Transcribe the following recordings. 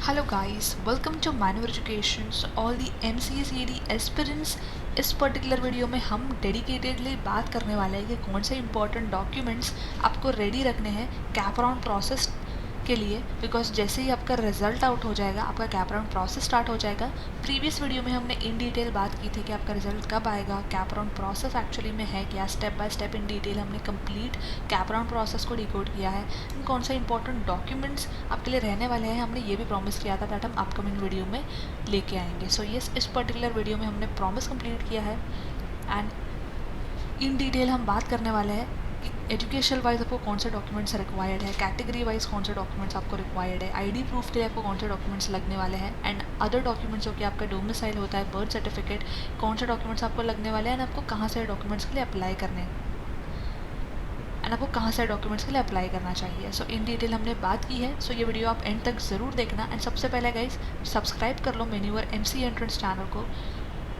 Hello guys, welcome to Manure Education. So all the MCA CAD aspirants, इस particular video में हम dedicatedly बात करने वाले हैं कि कौन से इंपॉर्टेंट डॉक्यूमेंट्स आपको रेडी रखने हैं कैप राउंड प्रोसेस के लिए, बिकॉज जैसे ही आपका रिजल्ट आउट हो जाएगा आपका कैप राउंड प्रोसेस स्टार्ट हो जाएगा। प्रीवियस वीडियो में हमने इन डिटेल बात की थी कि आपका रिजल्ट कब आएगा, कैप राउंड प्रोसेस एक्चुअली में है क्या, step by step in detail हमने कंप्लीट कैप राउंड प्रोसेस को डिकोड किया है। कौन सा इंपॉर्टेंट डॉक्यूमेंट्स आपके लिए रहने वाले हैं हमने ये भी प्रॉमिस किया था दैट हम अपकमिंग वीडियो में लेके आएंगे। सो यस, इस पर्टिकुलर वीडियो में हमने प्रॉमिस कंप्लीट किया है एंड इन डिटेल हम बात करने वाले हैं एजुकेशनल वाइज आपको कौन से डॉक्यूमेंट्स रिक्वायर्ड है, कैटेगरी वाइज कौन से डॉक्यूमेंट्स आपको रिक्वायर्ड है, आईडी प्रूफ के लिए आपको कौन से डॉक्यूमेंट्स लगने वाले हैं एंड अदर डॉक्यूमेंट्स जो कि आपका डोमिसाइल होता है, बर्थ सर्टिफिकेट, कौन से डॉक्यूमेंट्स आपको लगने वाले हैं एंड आपको कहाँ से डॉक्यूमेंट्स के लिए अप्लाई करने हैं एंड आपको कहाँ से डॉक्यूमेंट्स के लिए अप्लाई करना चाहिए। सो इन डिटेल हमने बात की है। सो ये वीडियो आप एंड तक ज़रूर देखना एंड सबसे पहले गाइज सब्सक्राइब कर लो मेन्यूअर MCA एंट्रेंस चैनल को,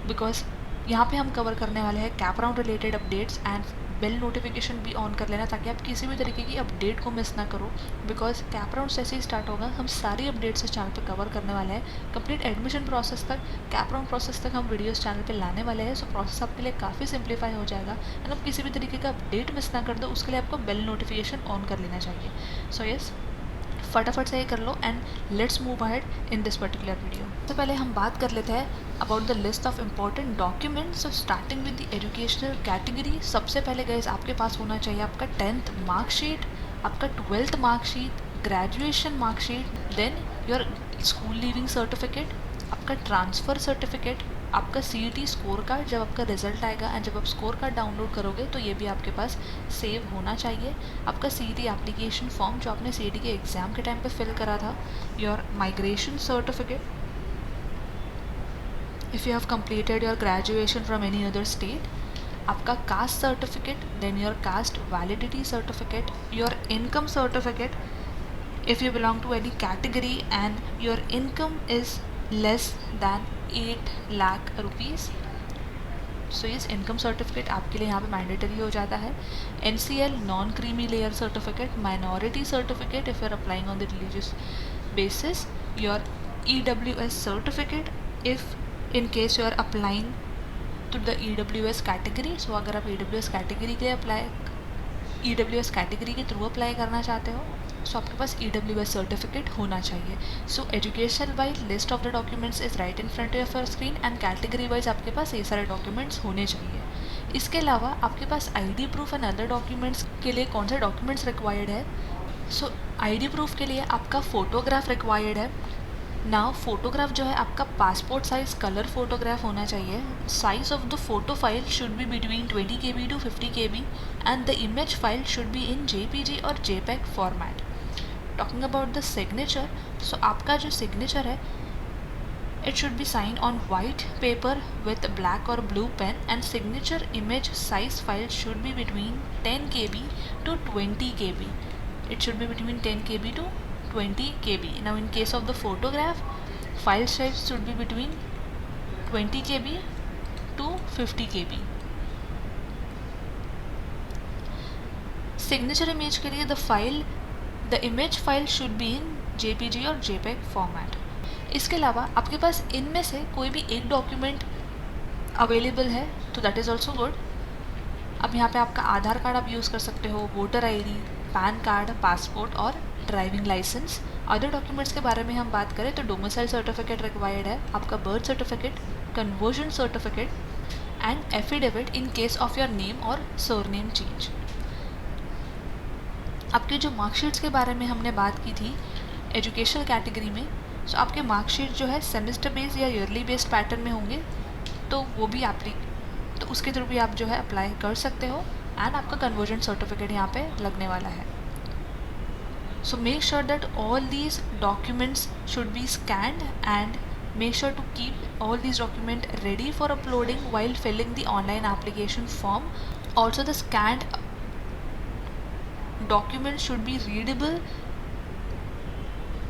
बिकॉज यहाँ पे हम कवर करने वाले हैं CAP round related updates and bell notification भी ऑन कर लेना ताकि आप किसी भी तरीके की अपडेट को मिस ना करो, बिकॉज कैप राउंड जैसे ही स्टार्ट होगा हम सारी अपडेट्स इस चैनल पे कवर करने वाले हैं। कंप्लीट एडमिशन प्रोसेस तक, कैप राउंड प्रोसेस तक हम वीडियो इस चैनल पे लाने वाले हैं। सो प्रोसेस आपके लिए काफ़ी सिंप्लीफाई हो जाएगा एंड आप किसी भी तरीके का अपडेट मिस ना कर दो, उसके लिए आपको बेल नोटिफिकेशन ऑन कर लेना चाहिए। सो यस, फटाफट से ये कर लो and let's move ahead in this particular video. तो पहले हम बात कर लेते हैं about the list of important documents. So starting with the educational category, सबसे पहले गाइस आपके पास होना चाहिए आपका 10th मार्कशीट, आपका 12th marksheet, graduation marksheet, then your school leaving certificate, आपका ट्रांसफ़र सर्टिफिकेट, आपका CET स्कोर कार्ड जब आपका रिजल्ट आएगा एंड जब आप स्कोर कार्ड डाउनलोड करोगे तो ये भी आपके पास सेव होना चाहिए। आपका CET एप्लीकेशन फॉर्म जो आपने CET के एग्ज़ाम के टाइम पे फिल करा था, your migration certificate if you have completed your graduation from any other state, आपका caste certificate, then your caste validity certificate, your income certificate if you belong to any category and your income is less than 8 lakh rupees. सो इस income certificate आपके लिए यहाँ पे mandatory हो जाता है। NCL non creamy layer certificate, minority certificate if you are applying on the religious basis, your EWS certificate if in case you are applying to the EWS category. So अगर आप EWS category के लिए EWS category के through apply करना चाहते हो सो आपके पास EWS certificate होना चाहिए। So education wise list of the documents is right in front of your screen and category wise आपके पास ये सारे डॉक्यूमेंट्स होने चाहिए। इसके अलावा आपके पास ID proof and other documents के लिए कौन से डॉक्यूमेंट्स रिक्वायर्ड है। सो ID प्रूफ के लिए आपका फ़ोटोग्राफ रिक्वायर्ड है। नाउ फोटोग्राफ जो है आपका पासपोर्ट साइज कलर फोटोग्राफ होना चाहिए। Size of the photo file should be between 20 KB to 50 KB and the image file should be in JPG और JPEG format. Talking about the signature, so आपका जो signature है it should be sign on white paper with black और blue pen and signature image size file should be between 10 KB to 20 KB. It should be between 10 KB to 20 KB. Now in case of the photograph, file size should be between 20 KB to 50 KB. Signature image के लिए the image file should be in JPG और JPEG format. इसके अलावा आपके पास इनमें से कोई भी एक डॉक्यूमेंट अवेलेबल है तो दैट इज़ ऑल्सो गुड। अब यहाँ पे आपका आधार कार्ड आप यूज़ कर सकते हो, voter ID, pan card, passport और ड्राइविंग लाइसेंस। अदर डॉक्यूमेंट्स के बारे में हम बात करें तो डोमिसाइल सर्टिफिकेट रिक्वायर्ड है, आपका birth certificate, conversion certificate and affidavit in case of your name और सरनेम चेंज। आपके जो मार्कशीट्स के बारे में हमने बात की थी एजुकेशनल कैटेगरी में, सो आपके मार्कशीट जो है सेमेस्टर बेस्ड या ईयरली बेस्ड पैटर्न में होंगे तो वो भी तो उसके थ्रू भी आप जो है अप्लाई कर सकते हो एंड आपका कन्वर्जन सर्टिफिकेट यहाँ पे लगने वाला है। So make sure that all these documents should be scanned and make sure to keep all these documents ready for uploading while filling the online application form. Also the scanned documents should be readable.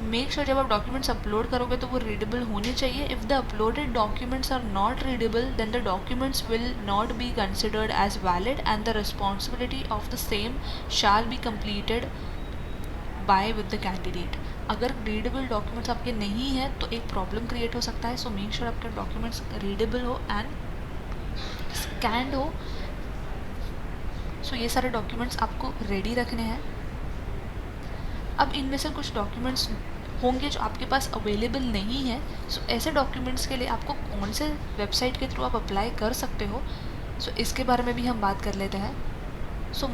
Make sure जब आप documents upload करोगे तो वो readable होने चाहिए। If the uploaded documents are not readable then the documents will not be considered as valid and the responsibility of the same shall be completed by with the candidate. अगर readable documents आपके नहीं हैं तो एक problem create हो सकता है. So make sure आपके डॉक्यूमेंट्स रीडेबल हो एंड स्कैन्ड हो. सो ये सारे डॉक्यूमेंट्स आपको रेडी रखने हैं. अब इनमें से कुछ डॉक्यूमेंट्स होंगे जो आपके पास अवेलेबल नहीं है. सो ऐसे डॉक्यूमेंट्स के लिए आपको कौन से वेबसाइट के थ्रू आप अप्लाई कर सकते हो, सो इसके बारे में भी हम बात कर लेते हैं. सो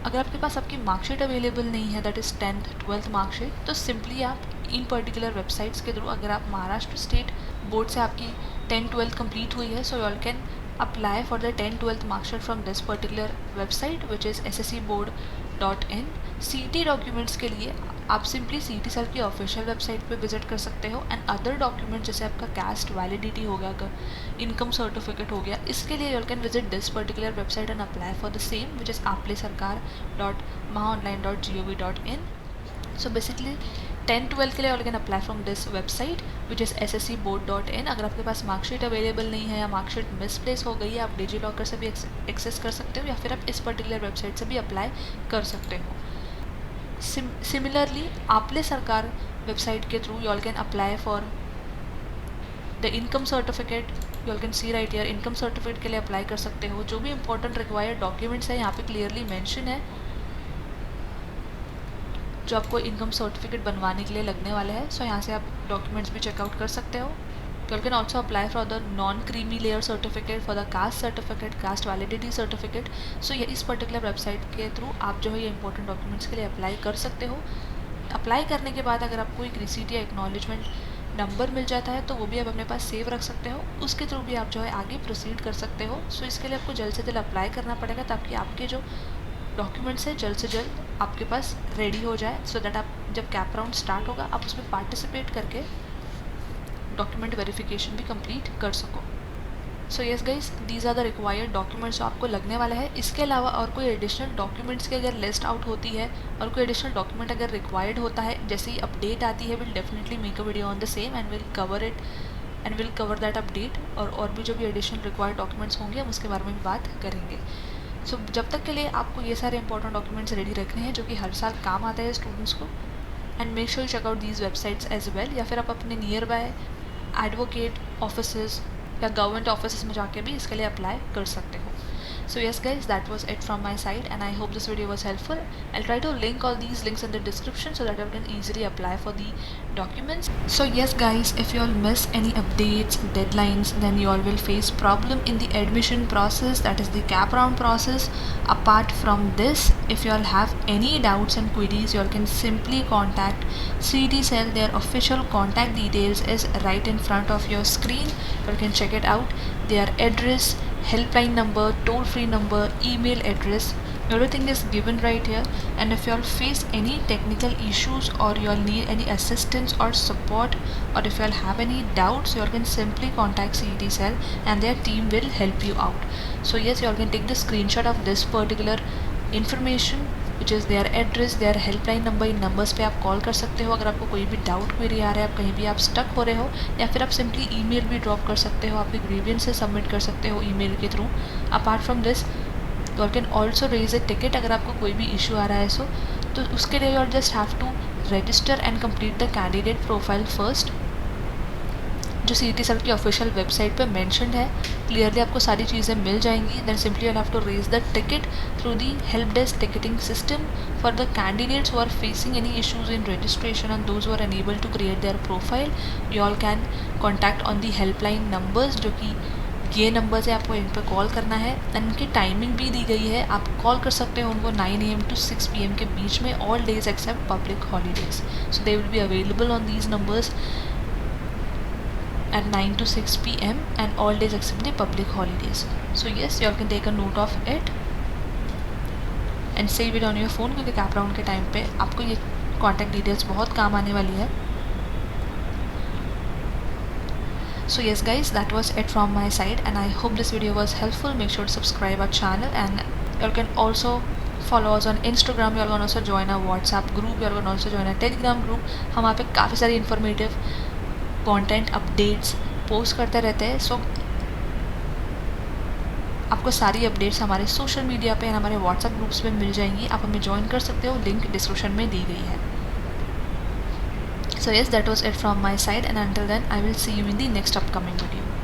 अगर आपके पास आपकी मार्कशीट अवेलेबल नहीं है, that is 10th 12th marksheet, तो सिंपली आप इन पर्टिकुलर वेबसाइट्स के थ्रू, अगर आप महाराष्ट्र स्टेट बोर्ड से आपकी 10th 12th कंप्लीट हुई है, so you all can apply for the 10th 12th marksheet from this particular website which is sscboard.in. CET documents के लिए आप सिंपली CET सेल की ऑफिशियल वेबसाइट पे विजिट कर सकते हो. एंड अदर डॉक्यूमेंट जैसे आपका कास्ट वैलिडिटी हो गया, इनकम सर्टिफिकेट हो गया, इसके लिए you can visit this particular website and apply for the same which is applisarkar.mahaonline.gov.in. So basically 10th 12th के लिए you can apply from this website which is sscboard.in. अगर आपके पास मार्कशीट अवेलेबल नहीं है या मार्कशीट मिसप्लेस हो गई है, आप डिजी लॉकर से भी एक्सेस कर सकते हो या फिर आप इस पर्टिकुलर वेबसाइट से भी अप्लाई कर सकते हो. सिमिलरली आपले सरकार वेबसाइट के through you all can apply for the income certificate. You all can see right here, income certificate के लिए अप्लाई कर सकते हो. जो भी इंपॉर्टेंट रिक्वायर्ड डॉक्यूमेंट्स है यहाँ पे क्लियरली मेंशन है जो आपको इनकम सर्टिफिकेट बनवाने के लिए लगने वाले हैं. सो यहाँ से आप डॉक्यूमेंट्स भी चेकआउट कर सकते हो. You can also apply for the non creamy layer certificate, for the caste certificate, caste validity certificate. So ये इस पर्टिकुलर वेबसाइट के थ्रू आप जो है ये इंपॉर्टेंट डॉक्यूमेंट्स के लिए अप्लाई कर सकते हो. अप्लाई करने के बाद अगर आपको एक रिसीट या एक्नॉलेजमेंट नंबर मिल जाता है तो वो भी आप अपने पास सेव रख सकते हो. उसके थ्रू भी आप जो है आगे प्रोसीड कर सकते हो. सो इसके लिए आपको जल्द से जल्द अप्लाई करना पड़ेगा ताकि आपके जो डॉक्यूमेंट्स है जल्द से जल्द आपके पास रेडी हो जाए, सो दैट आप जब कैप राउंड स्टार्ट होगा आप उसमें पार्टिसिपेट करके डॉक्यूमेंट वेरिफिकेशन भी कंप्लीट कर सको. So yes guys, these are the required documents जो आपको लगने वाला है. इसके अलावा और कोई एडिशनल डॉक्यूमेंट्स की अगर लिस्ट आउट होती है और कोई एडिशनल डॉक्यूमेंट अगर रिक्वायर्ड होता है, जैसे ही अपडेट आती है, will definitely make a video on the same and will cover it and will cover that update. और भी जो भी एडिशनल रिक्वायर्ड डॉक्यूमेंट्स होंगे हम उसके बारे में भी बात करेंगे. सो जब तक के लिए आपको ये सारे इंपॉर्टेंट डॉक्यूमेंट्स रेडी रखने हैं जो कि हर साल काम आता है स्टूडेंट्स को. And make sure you check out these websites as well, या फिर आप अपने नियर बाय एडवोकेट ऑफिसेज या गवर्नमेंट ऑफिस में जाके भी इसके लिए अप्लाई कर सकते हो. So yes guys, that was it from my side and I hope this video was helpful. I'll try to link all these links in the description so that you can easily apply for the documents. So yes guys, if you all miss any updates, deadlines, then you all will face problem in the admission process, that is the cap round process. Apart from this, if you all have any doubts and queries, you all can simply contact CET Cell. Their official contact details is right in front of your screen. You all can check it out. Their address, helpline number, toll free number, email address, everything is given right here. And if you all face any technical issues or you all need any assistance or support, or if you all have any doubts, you all can simply contact CET Cell and their team will help you out. So yes, you all can take the screenshot of this particular information which is their address, their helpline number. In numbers पे आप call कर सकते हो अगर आपको कोई भी doubt query आ रहा है, आप कहीं भी आप स्टक हो रहे हो, या फिर आप सिंपली ईमेल भी ड्रॉप कर सकते हो, आपके ग्रीवियंस से सबमिट कर सकते हो ईमेल के through. Apart from this you can also raise a ticket अगर आपको कोई भी इशू आ रहा है. सो तो उसके लिए you just have to register and complete the candidate profile first, जो CET Cell की ऑफिशियल वेबसाइट पे मेंशन्ड है. क्लियरली आपको सारी चीज़ें मिल जाएंगी. Then simply you have to raise the ticket through the help desk ticketing system for the candidates who are facing any issues in registration and those who are unable to create their profile. You all can contact on the helpline numbers, जो कि ये numbers है, आपको इन पर call करना है. And इनकी timing भी दी गई है, आप कॉल कर सकते हो उनको 9 AM to 6 PM के बीच में, all days except public holidays. So they will be available on these numbers at 9 to 6 PM and all days except the public holidays. So yes, you all can take a note of it and save it on your phone, क्योंकि cap round के time पे आपको ये contact details बहुत काम आने वाली है. So yes guys, that was it from my side and I hope this video was helpful. Make sure to subscribe our channel and you all can also follow us on Instagram. You all can also join our WhatsApp group. You all can also join our Telegram group. हम वहाँ पे काफ़ी सारी informative content updates post करते रहते हैं. सो आपको सारी अपडेट्स हमारे सोशल मीडिया पे हमारे व्हाट्सएप ग्रुप्स में मिल जाएंगी. आप हमें ज्वाइन कर सकते हो, लिंक डिस्क्रिप्शन में दी गई है. So yes, that was it from my side, and until then I will see you in the next upcoming video.